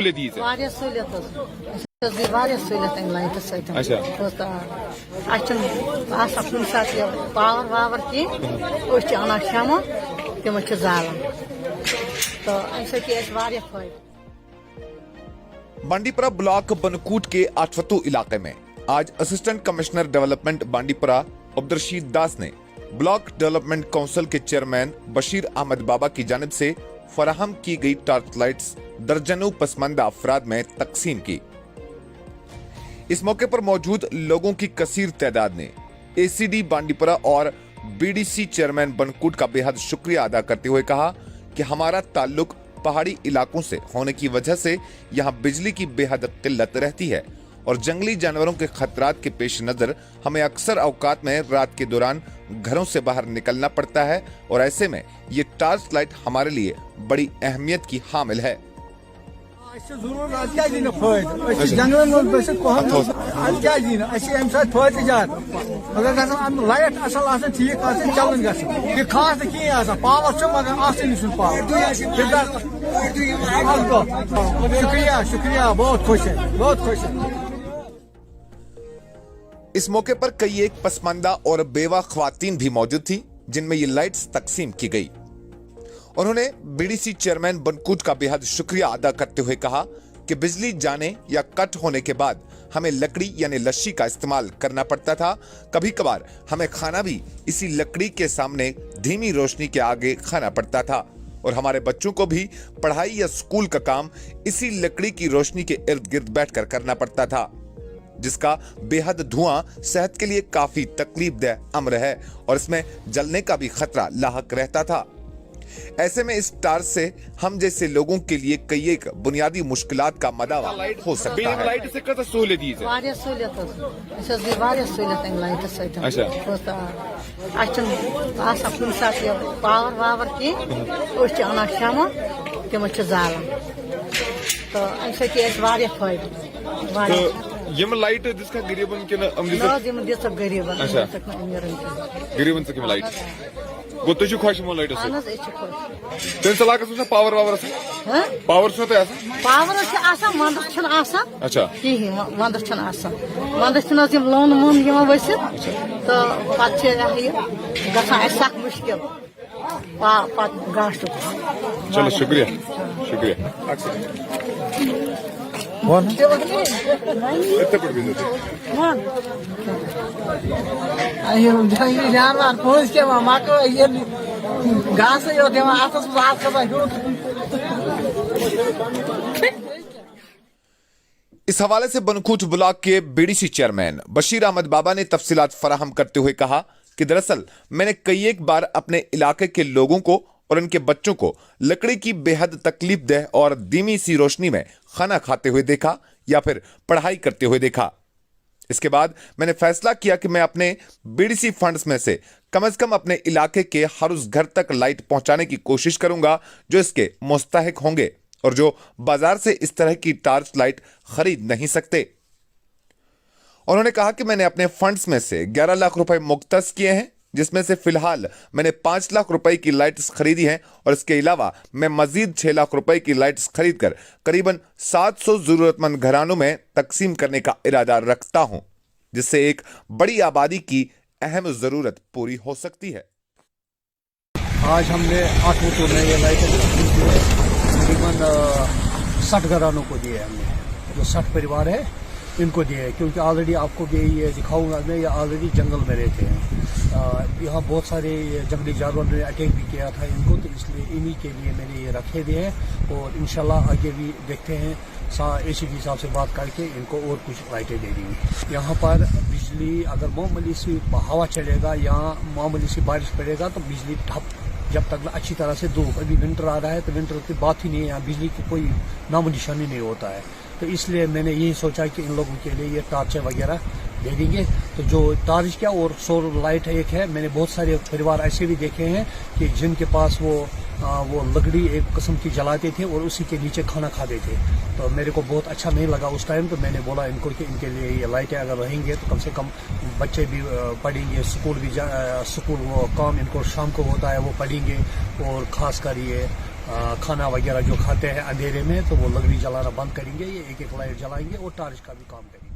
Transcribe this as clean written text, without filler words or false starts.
سہولیت دی واریاہ سہولیت حظ دی واریاہ سہولیت امہِ لایٹہِ سۭتۍ اچھا اَسہِ چھُنہٕ آسان کُنہِ ساتہٕ یہِ پاور واور کینٛہہ أسۍ چھِ اَنان شمع تِمن چھِ زالان تہٕ اَمہِ سۭتۍ چھِ اَسہِ واریاہ فٲیدٕ. بانڈی پورہ بلاک بنکوٹ کے آٹھوتو علاقے میں آج اسسٹنٹ کمشنر ڈیولپمنٹ بانڈی پورہ عبدالرشید داس نے بلاک ڈیولپمنٹ کونسل کے چیئرمین بشیر احمد بابا کی جانب سے فراہم کی گئی ٹارچ لائٹس درجنوں پسماندہ افراد میں تقسیم کی. اس موقع پر موجود لوگوں کی کثیر تعداد نے اے سی ڈی بانڈی پورہ اور بی ڈی سی چیئرمین بنکوٹ کا بے حد شکریہ ادا کرتے ہوئے کہا کہ ہمارا تعلق پہاڑی علاقوں سے ہونے کی وجہ سے یہاں بجلی کی بے حد قلت رہتی ہے اور جنگلی جانوروں کے خطرات کے پیش نظر ہمیں اکثر اوقات میں رات کے دوران گھروں سے باہر نکلنا پڑتا ہے اور ایسے میں یہ ٹارچ لائٹ ہمارے لیے بڑی اہمیت کی حامل ہے. اس موقع پر کئی ایک پسماندہ اور بیوہ خواتین بھی موجود تھی جن میں یہ لائٹس تقسیم کی گئی. انہوں نے بی ڈی سی چیئرمین بنکوٹ کا بے حد شکریہ ادا کرتے ہوئے کہا کہ بجلی جانے یا کٹ ہونے کے بعد ہمیں لکڑی یعنی لشی کا استعمال کرنا پڑتا تھا. کبھی کبھار ہمیں کھانا بھی اسی لکڑی کے سامنے دھیمی روشنی کے آگے کھانا پڑتا تھا اور ہمارے بچوں کو بھی پڑھائی یا اسکول کا کام اسی لکڑی کی روشنی کے ارد گرد بیٹھ کر کرنا پڑتا تھا جس کا بے حد دھواں صحت کے لیے کافی تکلیف دہ امر ہے اور اس میں جلنے کا بھی خطرہ لاحق رہتا تھا. ایسے میں اس ٹارچ سے ہم جیسے لوگوں کے لیے کئی ایک بنیادی مشکلات کا مداوا ہو سکتا ہے. واریاہ سہولیت حظ دی واریاہ سہولیت امہِ لایٹہِ سۭتۍ اَسہِ چھُنہٕ آسان کُنہِ ساتہٕ یہِ پاور واور کینٛہہ أسۍ چھِ اَنان شمع تِمن چھِ زالان تہٕ اَمہِ سۭتۍ چھِ اَسہِ واریاہ فٲیدٕ واریاہ. یم لائٹ دس کا غریبن کے یِم دِژٕکھ غریٖبن دِژٕکھ نہٕ أمیٖرن کینٛہہ. غریبن سے لائٹ گو تُہۍ چھِو خۄش یِمو لایٹو اہن سۭتۍ حظ أسۍ چھِ خۄش. تُہٕنٛدِس علاقس منٛز چھا پاور واور پاور چھُنہ تۄہہِ آسان؟ پاور حظ چھُ آسان ونٛدس چھُنہٕ آسان اچھا کِہیٖنۍ ونٛدس چھُنہٕ آسان ونٛدس چھِنہٕ حظ یِم لونہٕ وونہٕ یِوان ؤسِتھ تہٕ پتہٕ چھِ یہِ گژھان اَسہِ سخ مُشکِل پتہٕ گاشُک. چلو شکریہ شکریہ. جانور پوٚنٛز کھٮ۪وان مکٲے ییٚلہِ گاسہٕ یوت دِوان اَتھس منٛز اَتھ کھسان ہیوٚر. اس حوالے سے بنکوٹ بلاک کے B D C chairman Bashir Ahmad Baba نے تفصیلات فراہم کرتے ہوئے کہا کہ دراصل میں نے کئی ایک بار اپنے علاقے کے لوگوں کو اور ان کے بچوں کو لکڑی کی بے حد تکلیف دہ اور دھیمی سی روشنی میں کھانا کھاتے ہوئے دیکھا یا پھر پڑھائی کرتے ہوئے دیکھا. اس کے بعد میں نے فیصلہ کیا کہ میں اپنے بی ڈی سی فنڈز میں سے کم از کم اپنے علاقے کے ہر اس گھر تک لائٹ پہنچانے کی کوشش کروں گا جو اس کے مستحق ہوں گے اور جو بازار سے اس طرح کی ٹارچ لائٹ خرید نہیں سکتے. انہوں نے کہا کہ میں نے اپنے فنڈز میں سے 11 لاکھ روپے مختص کیے ہیں جس میں سے فی الحال میں نے 5 لاکھ روپے کی لائٹس خریدی ہیں اور اس کے علاوہ میں مزید 6 لاکھ روپے کی لائٹس خرید کر قریباً 700 ضرورت مند گھرانوں میں تقسیم کرنے کا ارادہ رکھتا ہوں جس سے ایک بڑی آبادی کی اہم ضرورت پوری ہو سکتی ہے. آج ہم نے 8 ووٹوں میں یہ لائٹیں تقریباً 60 گھرانوں کو دیے ہم نے جو 60 پریوار ہے ان کو دیے کیونکہ آلریڈی آپ کو بھی یہ دکھاؤں گا میں یہ آلریڈی جنگل میں رہتے ہیں. یہاں بہت سارے جنگلی جانوروں نے اٹیک بھی کیا تھا ان کو تو اس لیے انہی کے لیے میں نے یہ رکھے ہوئے ہیں اور انشاءاللہ آگے بھی دیکھتے ہیں اے سی ڈی صاحب سے بات کر کے ان کو اور کچھ لائٹیں دے دیں گے. یہاں پر بجلی اگر معمولی سی ہوا چلے گا یا معمولی سی بارش پڑے گا تو بجلی ٹھپ جب تک اچھی طرح سے دھوپ. ابھی ونٹر آ رہا ہے تو ونٹر کی بات ہی نہیں ہے یہاں بجلی کی کوئی نام و نشانی نہیں ہوتا ہے. تو اس لیے میں نے یہی سوچا کہ ان لوگوں کے لیے یہ ٹارچیں وغیرہ دے دیں گے. تو جو ٹارچ کیا اور سولر لائٹ ایک ہے میں نے بہت سارے پریوار ایسے بھی دیکھے ہیں کہ جن کے پاس وہ لکڑی ایک قسم کی جلاتے تھے اور اسی کے نیچے کھانا کھاتے تھے. تو میرے کو بہت اچھا نہیں لگا اس ٹائم تو میں نے بولا ان کو کہ ان کے لیے یہ لائٹیں اگر رہیں گے تو کم سے کم بچے بھی پڑھیں گے اسکول بھی اسکول وہ کام ان کو شام کو ہوتا ہے وہ پڑھیں گے اور خاص کر یہ کھانا وغیرہ جو کھاتے ہیں اندھیرے میں تو وہ لکڑی جلانا بند کریں گے, یہ ایک ایک لائٹ جلائیں گے اور ٹارچ کا بھی کام کریں گے.